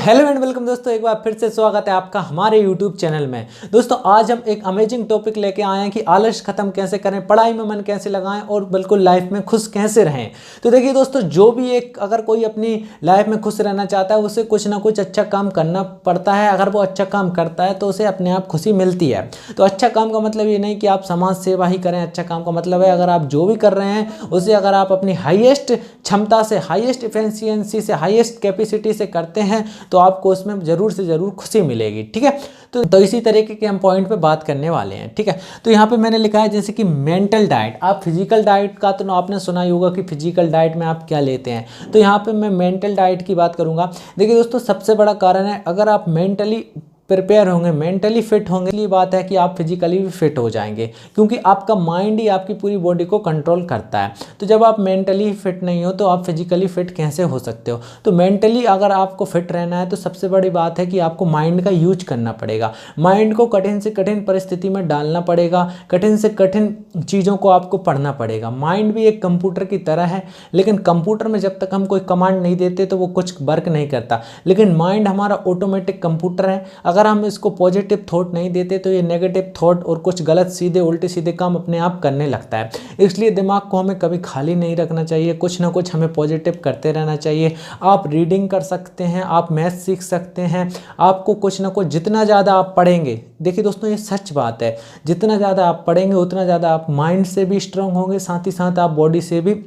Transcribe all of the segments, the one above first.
Hello and welcome दोस्तों, एक बार फिर से स्वागत है आपका हमारे यूट्यूब चैनल में। दोस्तों आज हम एक अमेजिंग टॉपिक लेके आए हैं कि आलस खत्म कैसे करें, पढ़ाई में मन कैसे लगाएं और बिल्कुल लाइफ में खुश कैसे रहें। तो देखिए दोस्तों, जो भी एक अगर कोई अपनी लाइफ में खुश रहना चाहता है उसे कुछ ना कुछ अच्छा काम करना पड़ता है। अगर वो अच्छा काम करता है तो उसे अपने आप खुशी मिलती है। तो अच्छा काम का मतलब ये नहीं कि आप समाज सेवा ही करें। अच्छा काम का मतलब है अगर आप जो भी कर रहे हैं उसे अगर आप अपनी हाईएस्ट क्षमता से, हाईएस्ट इफिशियंसी से, हाईएस्ट कैपेसिटी से करते हैं तो आपको उसमें ज़रूर से ज़रूर खुशी मिलेगी। ठीक है, तो इसी तरीके के हम पॉइंट पे बात करने वाले हैं। ठीक है, तो यहाँ पे मैंने लिखा है जैसे कि मेंटल डाइट। आप फिजिकल डाइट का तो आपने सुना ही होगा कि फिजिकल डाइट में आप क्या लेते हैं, तो यहाँ पे मैं मेंटल डाइट की बात करूँगा। देखिए दोस्तों, सबसे बड़ा कारण है अगर आप मेंटली प्रिपेयर होंगे, मेंटली फिट होंगे, ये बात है कि आप फिजिकली भी फिट हो जाएंगे, क्योंकि आपका माइंड ही आपकी पूरी बॉडी को कंट्रोल करता है। तो जब आप मेंटली फिट नहीं हो तो आप फिजिकली फिट कैसे हो सकते हो। तो मेंटली अगर आपको फिट रहना है तो सबसे बड़ी बात है कि आपको माइंड का यूज करना पड़ेगा। माइंड को कठिन से कठिन परिस्थिति में डालना पड़ेगा, कठिन से कठिन चीज़ों को आपको पढ़ना पड़ेगा। माइंड भी एक कंप्यूटर की तरह है, लेकिन कंप्यूटर में जब तक हम कोई कमांड नहीं देते तो वो कुछ वर्क नहीं करता। लेकिन माइंड हमारा ऑटोमेटिक कंप्यूटर है। अगर हम इसको पॉजिटिव थॉट नहीं देते तो ये नेगेटिव थॉट और कुछ गलत सीधे उल्टे सीधे काम अपने आप करने लगता है। इसलिए दिमाग को हमें कभी खाली नहीं रखना चाहिए, कुछ ना कुछ हमें पॉजिटिव करते रहना चाहिए। आप रीडिंग कर सकते हैं, आप मैथ सीख सकते हैं, आपको कुछ ना कुछ, जितना ज़्यादा आप पढ़ेंगे, देखिए दोस्तों ये सच बात है, जितना ज़्यादा आप पढ़ेंगे उतना ज़्यादा आप माइंड से भी स्ट्रांग होंगे, साथ ही साथ आप बॉडी से भी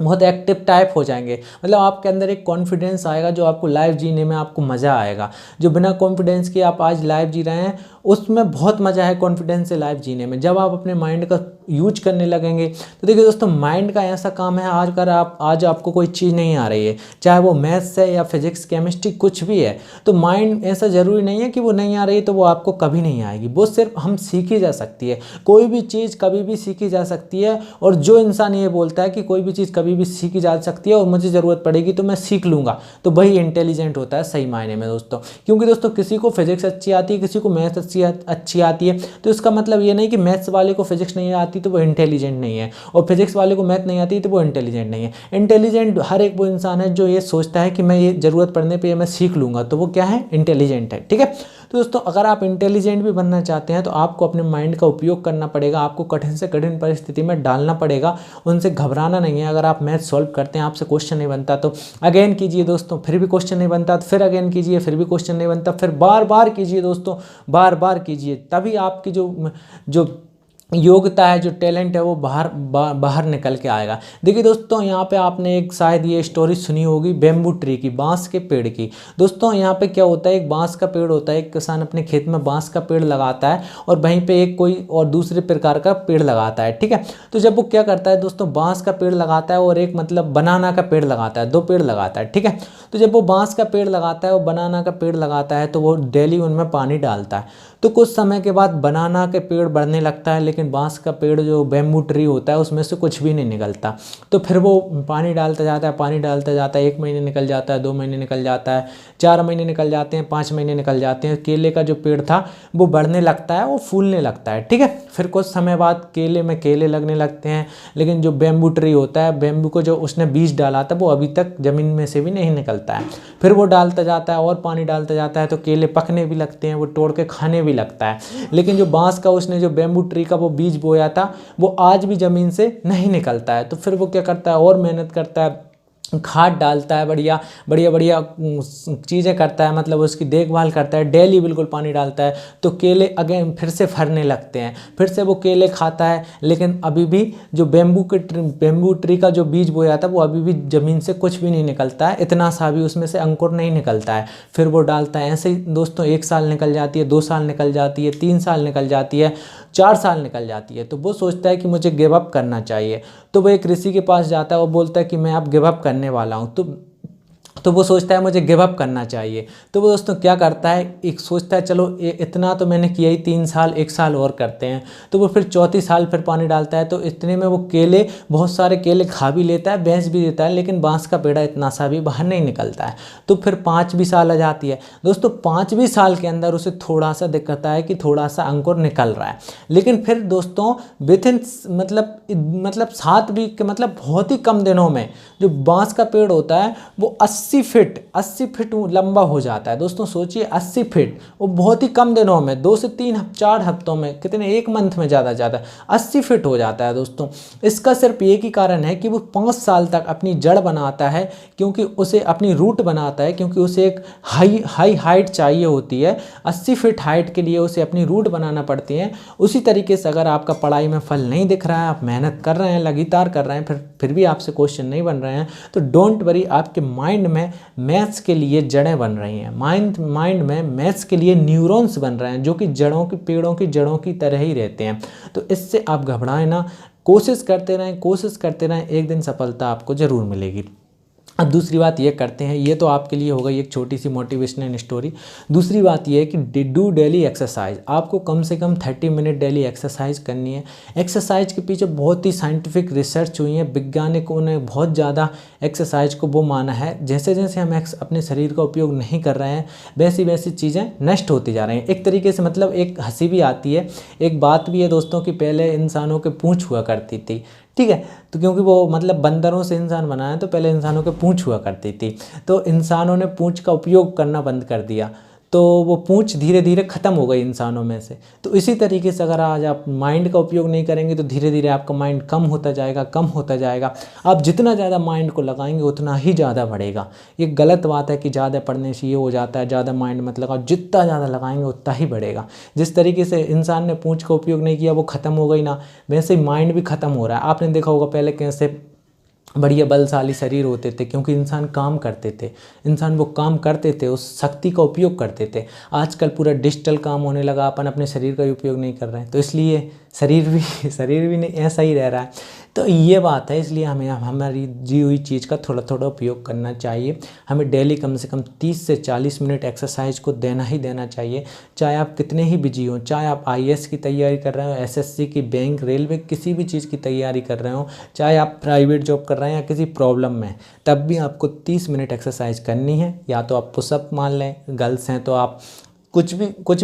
बहुत एक्टिव टाइप हो जाएंगे। मतलब आपके अंदर एक कॉन्फिडेंस आएगा जो आपको लाइफ जीने में आपको मज़ा आएगा। जो बिना कॉन्फिडेंस के आप आज लाइफ जी रहे हैं उसमें बहुत मज़ा है कॉन्फिडेंस से लाइफ जीने में। जब आप अपने माइंड का यूज करने लगेंगे तो देखिए दोस्तों, माइंड का ऐसा काम है, आज आपको कोई चीज़ नहीं आ रही है, चाहे वो मैथ्स है या फिजिक्स केमिस्ट्री कुछ भी है, तो माइंड ऐसा ज़रूरी नहीं है कि वो नहीं आ रही है तो वो आपको कभी नहीं आएगी। वो सिर्फ हम सीखी जा सकती है। कोई भी चीज़ कभी भी सीखी जा सकती है। और जो इंसान ये बोलता है कि कोई भी चीज़ कभी भी सीखी जा सकती है और मुझे ज़रूरत पड़ेगी तो मैं सीख लूँगा, तो वही इंटेलिजेंट होता है सही मायने में दोस्तों। क्योंकि दोस्तों किसी को फिजिक्स अच्छी आती है, किसी को मैथ्स अच्छी आती है, तो इसका मतलब ये नहीं कि मैथ्स वाले को फिजिक्स नहीं आती तो वो इंटेलिजेंट नहीं है, और फिजिक्स वाले को मैथ नहीं आती तो वो इंटेलिजेंट नहीं है। इंटेलिजेंट हर एक वो इंसान है जो ये सोचता है कि मैं ये ज़रूरत पड़ने पर मैं सीख लूँगा, तो वो क्या है, इंटेलिजेंट है। ठीक है, तो दोस्तों अगर आप इंटेलिजेंट भी बनना चाहते हैं तो आपको अपने माइंड का उपयोग करना पड़ेगा, आपको कठिन से कठिन परिस्थिति में डालना पड़ेगा, उनसे घबराना नहीं है। अगर आप मैथ सॉल्व करते हैं, आपसे क्वेश्चन नहीं बनता तो अगेन कीजिए दोस्तों, फिर भी क्वेश्चन नहीं बनता तो फिर अगेन कीजिए, फिर भी क्वेश्चन नहीं बनता, फिर बार बार कीजिए दोस्तों, बार बार कीजिए, तभी आपकी जो योग्यता है, जो टैलेंट है वो बाहर निकल के आएगा। देखिए दोस्तों, यहाँ पे आपने एक शायद ये स्टोरी सुनी होगी बेम्बू ट्री की, बांस के पेड़ की। दोस्तों यहाँ पे क्या होता है, एक बांस का पेड़ होता है, एक किसान अपने खेत में बांस का पेड़ लगाता है और वहीं पे एक कोई और दूसरे प्रकार का पेड़ लगाता है। ठीक है, तो जब वो क्या करता है दोस्तों, बांस का पेड़ लगाता है और एक मतलब बनाना का पेड़ लगाता है, दो पेड़ लगाता है। ठीक है, तो जब वो बांस का पेड़ लगाता है और बनाना का पेड़ लगाता है तो वो डेली उनमें पानी डालता है। तो कुछ समय के बाद बनाना के पेड़ बढ़ने लगता है, लेकिन बांस का पेड़ जो बैम्बू ट्री होता है उसमें से कुछ भी नहीं निकलता। तो फिर वो पानी डालता जाता है, पानी डालता जाता है, 1 महीने निकल जाता है, 2 महीने निकल जाता है, 4 महीने निकल जाते हैं, 5 महीने निकल जाते हैं। केले का जो पेड़ था वो बढ़ने लगता है, वो फूलने लगता है। ठीक है, फिर कुछ समय बाद केले में केले लगने लगते हैं, लेकिन जो बैम्बू ट्री होता है, बैम्बू को जो उसने बीज डाला था वो अभी तक ज़मीन में से भी नहीं निकलता है। फिर वो डालता जाता है और पानी डालता जाता है तो केले पकने भी लगते हैं, वो तोड़ के खाने भी लगता है। लेकिन जो बांस का उसने जो बैम्बू ट्री का वो बीज बोया था वो आज भी ज़मीन से नहीं निकलता है। तो फिर वो क्या करता है, और मेहनत करता है, खाद डालता है, बढ़िया बढ़िया बढ़िया चीज़ें करता है, मतलब उसकी देखभाल करता है, डेली बिल्कुल पानी डालता है, तो केले अगेन फिर से फरने लगते हैं। फिर से वो केले खाता है, लेकिन अभी भी जो बैम्बू ट्री का जो बीज बोया था वो अभी भी ज़मीन से कुछ भी नहीं निकलता है, इतना सा भी उसमें से अंकुर नहीं निकलता है। फिर वो डालता है, ऐसे ही दोस्तों 1 साल निकल जाती है, 2 साल निकल जाती है, 3 साल निकल जाती है, 4 साल निकल जाती है। तो वो सोचता है कि मुझे गिव अप करना चाहिए। तो वो एक ऋषि के पास जाता है, वो बोलता है कि मैं अब गिव अप करने वाला हूँ। तो वो सोचता है मुझे गिव अप करना चाहिए। तो वो दोस्तों क्या करता है, एक सोचता है चलो इतना तो मैंने किया ही, 3 साल 1 साल और करते हैं। तो वो फिर चौथी साल फिर पानी डालता है, तो इतने में वो केले, बहुत सारे केले खा भी लेता है, बेच भी देता है, लेकिन बांस का पेड़ा इतना सा भी बाहर नहीं निकलता है। तो फिर 5वीं साल आ जाती है दोस्तों, 5वीं साल के अंदर उसे थोड़ा सा दिक्कत है कि थोड़ा सा अंकुर निकल रहा है। लेकिन फिर दोस्तों विथिन मतलब 7 वीक के मतलब बहुत ही कम दिनों में जो बांस का पेड़ होता है वो 80 80 फीट वो लंबा हो जाता है। दोस्तों सोचिए 80 फीट, वो बहुत ही कम दिनों में 2 से 4 हफ्तों में, कितने, 1 मंथ में ज़्यादा 80 फीट हो जाता है। दोस्तों इसका सिर्फ एक ही कारण है कि वो 5 साल तक अपनी जड़ बनाता है, क्योंकि उसे अपनी रूट बनाता है, क्योंकि उसे एक हाई हाइट चाहिए होती है। 80 फीट हाइट के लिए उसे अपनी रूट बनाना पड़ती है। उसी तरीके से अगर आपका पढ़ाई में फल नहीं दिख रहा है, आप मेहनत कर रहे हैं, लगातार कर रहे हैं, फिर भी आपसे क्वेश्चन नहीं बन रहे हैं, तो डोंट वरी, आपके माइंड में मैथ्स के लिए जड़ें बन रही हैं। माइंड में मैथ्स के लिए न्यूरॉन्स बन रहे हैं, जो कि पेड़ों की जड़ों की तरह ही रहते हैं। तो इससे आप घबराएं ना, कोशिश करते रहें, एक दिन सफलता आपको ज़रूर मिलेगी। अब दूसरी बात ये करते हैं, ये तो आपके लिए हो गई एक छोटी सी मोटिवेशनल स्टोरी। दूसरी बात ये है कि डू डेली एक्सरसाइज। आपको कम से कम 30 मिनट डेली एक्सरसाइज करनी है। एक्सरसाइज के पीछे बहुत ही साइंटिफिक रिसर्च हुई है, वैज्ञानिकों ने बहुत ज़्यादा एक्सरसाइज को वो माना है। जैसे जैसे हम अपने शरीर का उपयोग नहीं कर रहे हैं, वैसी वैसी चीज़ें नष्ट होती जा रही हैं। एक तरीके से मतलब एक हंसी भी आती है, एक बात भी है दोस्तों कि पहले इंसानों के पूँछ हुआ करती थी, ठीक है, तो क्योंकि वो मतलब बंदरों से इंसान बनाया, तो पहले इंसानों के पूँछ हुआ करती थी, तो इंसानों ने पूँछ का उपयोग करना बंद कर दिया, तो वो पूँछ धीरे धीरे ख़त्म हो गई इंसानों में से। तो इसी तरीके से अगर आज आप माइंड का उपयोग नहीं करेंगे, तो धीरे धीरे आपका माइंड कम होता जाएगा। आप जितना ज़्यादा माइंड को लगाएंगे उतना ही ज़्यादा बढ़ेगा। ये गलत बात है कि ज़्यादा पढ़ने से ये हो जाता है, ज़्यादा माइंड मत लगाओ, जितना ज़्यादा लगाएंगे उतना ही बढ़ेगा। जिस तरीके से इंसान ने पूँछ का उपयोग नहीं किया, वो ख़त्म हो गई ना, वैसे ही माइंड भी ख़त्म हो रहा है। आपने देखा होगा पहले कैसे बढ़िया बलशाली शरीर होते थे, क्योंकि इंसान काम करते थे, वो काम करते थे, उस शक्ति का उपयोग करते थे। आजकल पूरा डिजिटल काम होने लगा, अपन अपने शरीर का उपयोग नहीं कर रहे हैं, तो इसलिए शरीर भी नहीं ऐसा ही रह रहा है। तो ये बात है, इसलिए हमें हमारी जी हुई चीज़ का थोड़ा थोड़ा उपयोग करना चाहिए। हमें डेली कम से कम 30 से 40 मिनट एक्सरसाइज को देना ही देना चाहिए। चाहे आप कितने ही बिजी हो, चाहे आप IAS की तैयारी कर रहे हो, SSC की, बैंक, रेलवे, किसी भी चीज़ की तैयारी कर रहे हो, चाहे आप प्राइवेट जॉब कर रहे हैं या किसी प्रॉब्लम में, तब भी आपको 30 मिनट एक्सरसाइज करनी है। या तो आप पुशअप मान लें, गर्ल्स हैं तो आप कुछ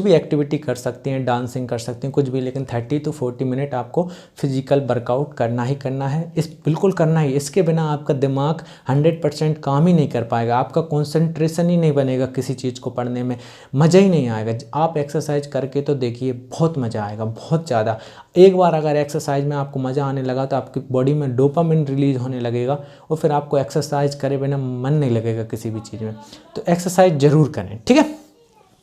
भी एक्टिविटी कर सकती हैं, डांसिंग कर सकती हैं, कुछ भी, लेकिन 30 to 40 मिनट आपको फिजिकल वर्कआउट करना ही करना है। बिल्कुल करना ही। इसके बिना आपका दिमाग 100% काम ही नहीं कर पाएगा, आपका कंसंट्रेशन ही नहीं बनेगा, किसी चीज़ को पढ़ने में मज़ा ही नहीं आएगा। आप एक्सरसाइज करके तो देखिए, बहुत मज़ा आएगा, बहुत ज़्यादा। एक बार अगर एक्सरसाइज में आपको मज़ा आने लगा, तो आपकी बॉडी में डोपामिन रिलीज होने लगेगा, और फिर आपको एक्सरसाइज करे बिना मन नहीं लगेगा किसी भी चीज़ में। तो एक्सरसाइज ज़रूर करें, ठीक है।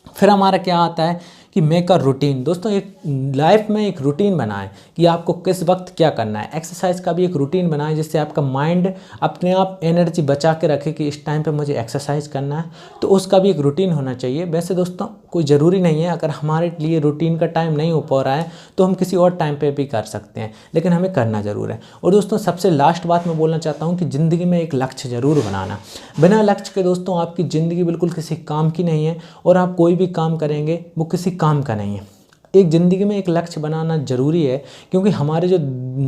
फिर हमारा क्या आता है कि मेक अ रूटीन। दोस्तों एक लाइफ में एक रूटीन बनाएं कि आपको किस वक्त क्या करना है। एक्सरसाइज का भी एक रूटीन बनाएं, जिससे आपका माइंड अपने आप एनर्जी बचा के रखे कि इस टाइम पे मुझे एक्सरसाइज करना है, तो उसका भी एक रूटीन होना चाहिए। वैसे दोस्तों कोई ज़रूरी नहीं है, अगर हमारे लिए रूटीन का टाइम नहीं हो पा रहा है तो हम किसी और टाइम पे भी कर सकते हैं, लेकिन हमें करना ज़रूर है। और दोस्तों सबसे लास्ट बात मैं बोलना चाहता हूँ कि ज़िंदगी में एक लक्ष्य ज़रूर बनाना। बिना लक्ष्य के दोस्तों आपकी ज़िंदगी बिल्कुल किसी काम की नहीं है, और आप कोई भी काम करेंगे वो किसी काम का नहीं है। एक ज़िंदगी में एक लक्ष्य बनाना ज़रूरी है, क्योंकि हमारे जो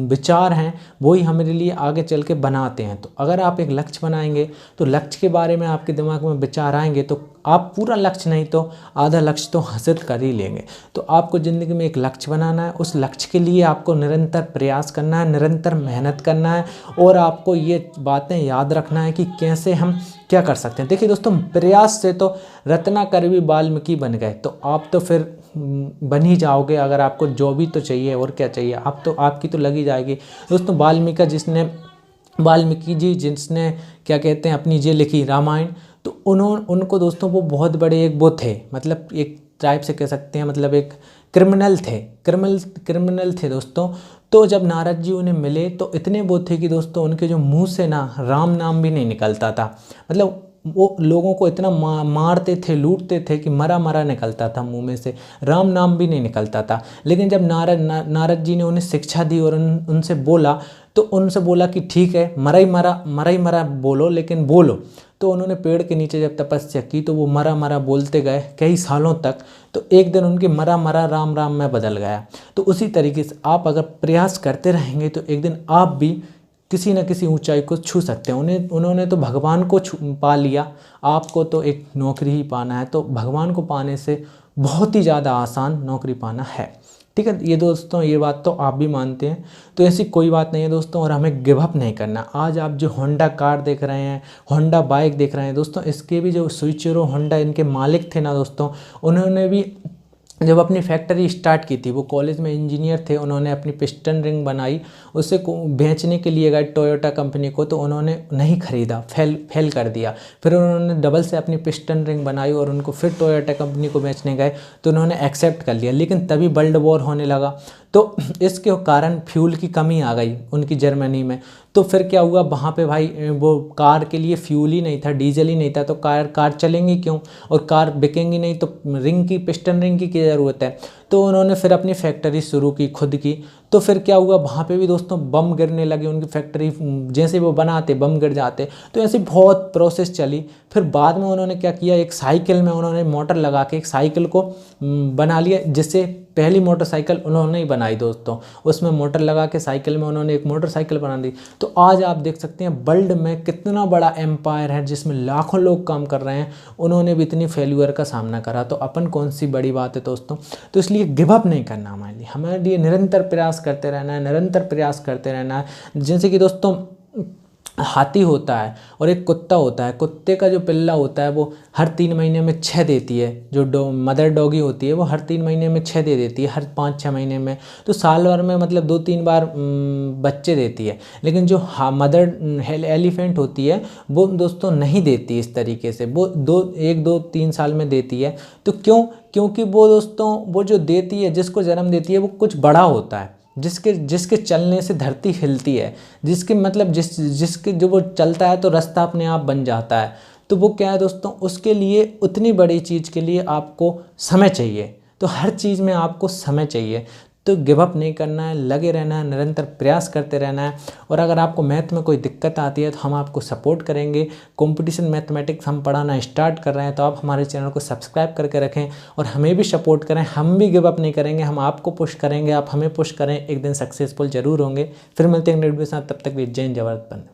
विचार हैं वही हमारे लिए आगे चल के बनाते हैं। तो अगर आप एक लक्ष्य बनाएंगे, तो लक्ष्य के बारे में आपके दिमाग में विचार आएंगे, तो आप पूरा लक्ष्य नहीं तो आधा लक्ष्य तो हासिल कर ही लेंगे। तो आपको ज़िंदगी में एक लक्ष्य बनाना है, उस लक्ष्य के लिए आपको निरंतर प्रयास करना है, निरंतर मेहनत करना है, और आपको ये बातें याद रखना है कि कैसे हम क्या कर सकते हैं। देखिए दोस्तों, प्रयास से तो रत्नाकर भी वाल्मीकि बन गए, तो आप तो फिर बन ही जाओगे। अगर आपको जो भी तो चाहिए, और क्या चाहिए, आपकी तो लगी जाएगी। दोस्तों वाल्मीकि जी जिसने क्या कहते हैं अपनी ये लिखी रामायण, तो उनको दोस्तों वो बहुत बड़े एक वो थे, मतलब एक टाइप से कह सकते हैं, मतलब एक क्रिमिनल थे दोस्तों। तो जब नारद जी उन्हें मिले, तो इतने वो थे कि दोस्तों उनके जो मुंह से ना राम नाम भी नहीं निकलता था। मतलब वो लोगों को इतना मारते थे, लूटते थे कि मरा मरा निकलता था मुंह में से, राम नाम भी नहीं निकलता था। लेकिन जब नारद जी ने उन्हें शिक्षा दी और उनसे बोला कि ठीक है, मरा ही मरा बोलो, लेकिन बोलो। तो उन्होंने पेड़ के नीचे जब तपस्या की, तो वो मरा मरा बोलते गए कई सालों तक। तो एक दिन उनके मरा मरा राम राम में बदल गया। तो उसी तरीके से आप अगर प्रयास करते रहेंगे, तो एक दिन आप भी किसी न किसी ऊंचाई को छू सकते हैं। उन्होंने तो भगवान को पा लिया, आपको तो एक नौकरी ही पाना है। तो भगवान को पाने से बहुत ही ज़्यादा आसान नौकरी पाना है। ठीक है। ये दोस्तों ये बात तो आप भी मानते हैं, तो ऐसी कोई बात नहीं है दोस्तों, और हमें गिव अप नहीं करना। आज आप जो होंडा कार देख रहे हैं, होंडा बाइक देख रहे हैं दोस्तों, इसके भी जो सुइचेरो होंडा इनके मालिक थे ना दोस्तों, उन्होंने भी जब अपनी फैक्ट्री स्टार्ट की थी, वो कॉलेज में इंजीनियर थे, उन्होंने अपनी पिस्टन रिंग बनाई, उसे बेचने के लिए गए टोयोटा कंपनी को, तो उन्होंने नहीं खरीदा, फेल कर दिया। फिर उन्होंने डबल से अपनी पिस्टन रिंग बनाई और उनको फिर टोयोटा कंपनी को बेचने गए, तो उन्होंने एक्सेप्ट कर लिया। लेकिन तभी वर्ल्ड वॉर होने लगा, तो इसके कारण फ्यूल की कमी आ गई उनकी जर्मनी में। तो फिर क्या हुआ वहाँ पे भाई, वो कार के लिए फ्यूल ही नहीं था, डीजल ही नहीं था, तो कार चलेंगी क्यों, और कार बिकेंगी नहीं तो रिंग की, पिस्टन रिंग की क्या ज़रूरत है। तो उन्होंने फिर अपनी फैक्ट्री शुरू की खुद की। तो फिर क्या हुआ वहाँ पे भी दोस्तों बम गिरने लगे, उनकी फैक्ट्री जैसे वो बनाते बम गिर जाते। तो ऐसी बहुत प्रोसेस चली। फिर बाद में उन्होंने क्या किया, एक साइकिल में उन्होंने मोटर लगा के एक साइकिल को बना लिया, जिससे पहली मोटरसाइकिल उन्होंने ही बनाई दोस्तों, उसमें मोटर लगा के साइकिल में उन्होंने एक मोटरसाइकिल बना दी। तो आज आप देख सकते हैं वर्ल्ड में कितना बड़ा एम्पायर है जिसमें लाखों लोग काम कर रहे हैं, उन्होंने भी इतनी फेल्यूर का सामना करा, तो अपन कौन सी बड़ी बात है दोस्तों। तो इसलिए गिव अप नहीं करना हमारे लिए निरंतर प्रयास करते रहना है, निरंतर प्रयास करते रहना है। जैसे कि दोस्तों हाथी होता है और एक कुत्ता होता है, कुत्ते का जो पिल्ला होता है वो हर 3 महीने में 6 देती है, जो मदर डॉगी होती है वो हर 3 महीने में 6 दे देती है, हर 5-6 महीने में, तो साल भर में मतलब 2-3 बार बच्चे देती है। लेकिन जो मदर एलिफेंट होती है वो दोस्तों नहीं देती इस तरीके से, वो 1-2-3 साल में देती है। तो क्योंकि वो दोस्तों वो जो देती है, जिसको जन्म देती है, वो कुछ बड़ा होता है, जिसके चलने से धरती हिलती है, जिसके मतलब जिसके जो वो चलता है तो रास्ता अपने आप बन जाता है। तो वो क्या है दोस्तों, उसके लिए उतनी बड़ी चीज़ के लिए आपको समय चाहिए। तो हर चीज़ में आपको समय चाहिए। तो गिव अप नहीं करना है, लगे रहना है, निरंतर प्रयास करते रहना है। और अगर आपको मैथ में कोई दिक्कत आती है तो हम आपको सपोर्ट करेंगे। कंपटीशन मैथमेटिक्स हम पढ़ाना स्टार्ट कर रहे हैं, तो आप हमारे चैनल को सब्सक्राइब करके रखें और हमें भी सपोर्ट करें। हम भी गिव अप नहीं करेंगे, हम आपको पुश करेंगे, आप हमें पुश करें, एक दिन सक्सेसफुल जरूर होंगे। फिर मिलते हैं नेक्स्ट वीडियो के साथ, तब तक भी जय हिंद, जय भारत।